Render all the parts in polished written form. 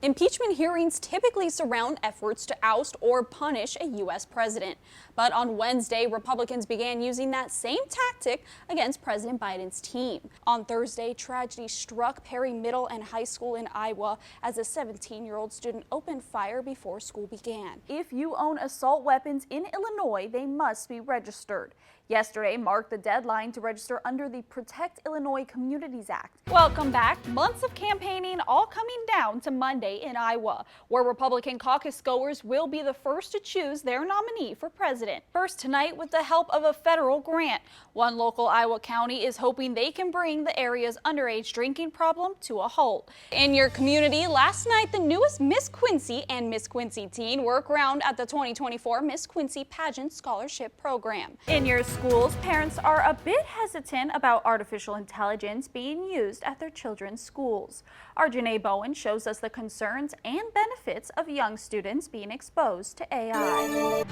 Impeachment hearings typically surround efforts to oust or punish a U.S. president. But on Wednesday, Republicans began using that same tactic against President Biden's team. On Thursday, tragedy struck Perry Middle and High School in Iowa as a 17-year-old student opened fire before school began. If you own assault weapons in Illinois, they must be registered. Yesterday marked the deadline to register under the Protect Illinois Communities Act. Welcome back. Months of campaigning all coming down to Monday in Iowa, where Republican caucus goers will be the first to choose their nominee for president. First tonight with the help of a federal grant. One local Iowa county is hoping they can bring the area's underage drinking problem to a halt. In your community, last night the newest Miss Quincy and Miss Quincy teen were crowned at the 2024 Miss Quincy Pageant Scholarship Program. In your schools, parents are a bit hesitant about artificial intelligence being used at their children's schools. Our Janae Bowen shows us the concerns and benefits of young students being exposed to AI.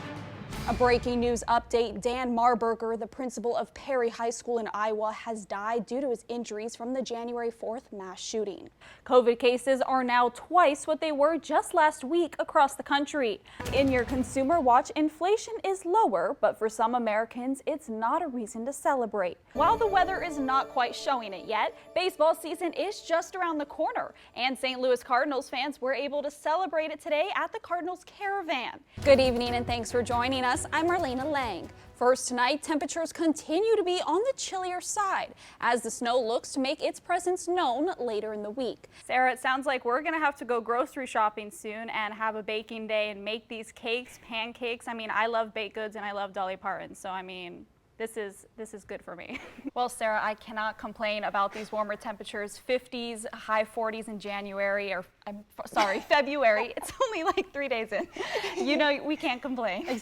A breaking news update. Dan Marburger, the principal of Perry High School in Iowa, has died due to his injuries from the January 4th mass shooting. COVID cases are now twice what they were just last week across the country. In your Consumer Watch, inflation is lower, but for some Americans, it's not a reason to celebrate. While the weather is not quite showing it yet, baseball season is just around the corner, and St. Louis Cardinals fans were able to celebrate it today at the Cardinals Caravan. Good evening and thanks for joining us. I'm Marlena Lang. First tonight, temperatures continue to be on the chillier side as the snow looks to make its presence known later in the week. Sarah, it sounds like we're going to have to go grocery shopping soon and have a baking day and make these cakes, pancakes. I mean, I love baked goods and I love Dolly Parton, so I mean, this is good for me. Well, Sarah, I cannot complain about these warmer temperatures. 50s, high 40s in January, or I'm sorry, February. It's only like 3 days in. You know, we can't complain.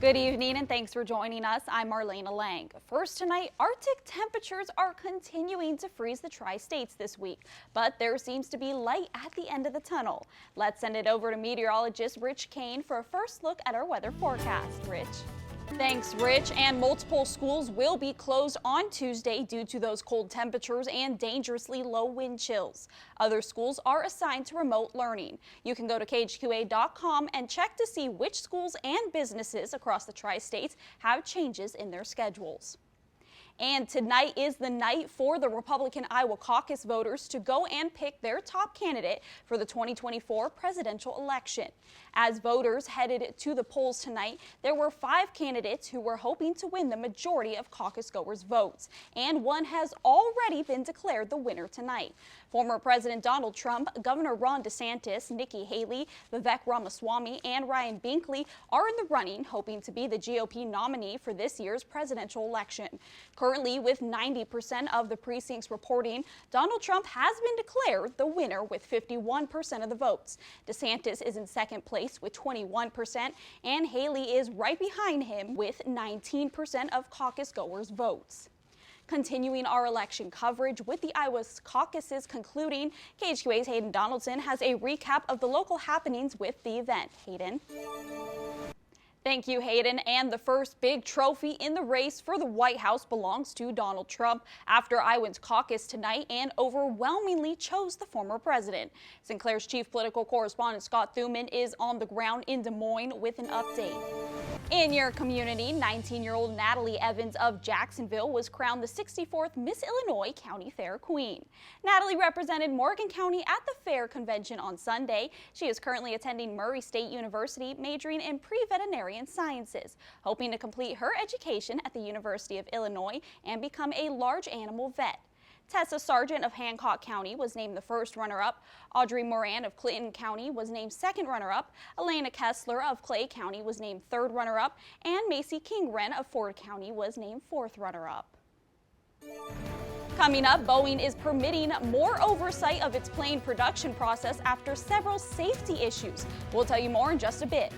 Good evening and thanks for joining us. I'm Marlena Lang. First tonight, Arctic temperatures are continuing to freeze the tri-states this week, but there seems to be light at the end of the tunnel. Let's send it over to meteorologist Rich Kane for a first look at our weather forecast. Rich. Thanks, Rich. And multiple schools will be closed on Tuesday due to those cold temperatures and dangerously low wind chills. Other schools are assigned to remote learning. You can go to KHQA.com and check to see which schools and businesses across the tri-states have changes in their schedules. And tonight is the night for the Republican Iowa caucus voters to go and pick their top candidate for the 2024 presidential election. As voters headed to the polls tonight, there were 5 candidates who were hoping to win the majority of caucus goers' votes, and one has already been declared the winner tonight. Former President Donald Trump, Governor Ron DeSantis, Nikki Haley, Vivek Ramaswamy, and Ryan Binkley are in the running, hoping to be the GOP nominee for this year's presidential election. Currently, with 90% of the precincts reporting, Donald Trump has been declared the winner with 51% of the votes. DeSantis is in second place with 21%, and Haley is right behind him with 19% of caucus goers' votes. Continuing our election coverage with the Iowa caucuses concluding, KHQA's Hayden Donaldson has a recap of the local happenings with the event. Hayden. Thank you, Hayden. And the first big trophy in the race for the White House belongs to Donald Trump after Iowans caucus tonight and overwhelmingly chose the former president. Sinclair's chief political correspondent Scott Thuman is on the ground in Des Moines with an update. In your community, 19-year-old Natalie Evans of Jacksonville was crowned the 64th Miss Illinois County Fair Queen. Natalie represented Morgan County at the fair convention on Sunday. She is currently attending Murray State University, majoring in pre-veterinarian sciences, hoping to complete her education at the University of Illinois and become a large animal vet. Tessa Sargent of Hancock County was named the first runner-up. Audrey Moran of Clinton County was named second runner-up. Elena Kessler of Clay County was named third runner-up. And Macy Kingren of Ford County was named fourth runner-up. Coming up, Boeing is permitting more oversight of its plane production process after several safety issues. We'll tell you more in just a bit.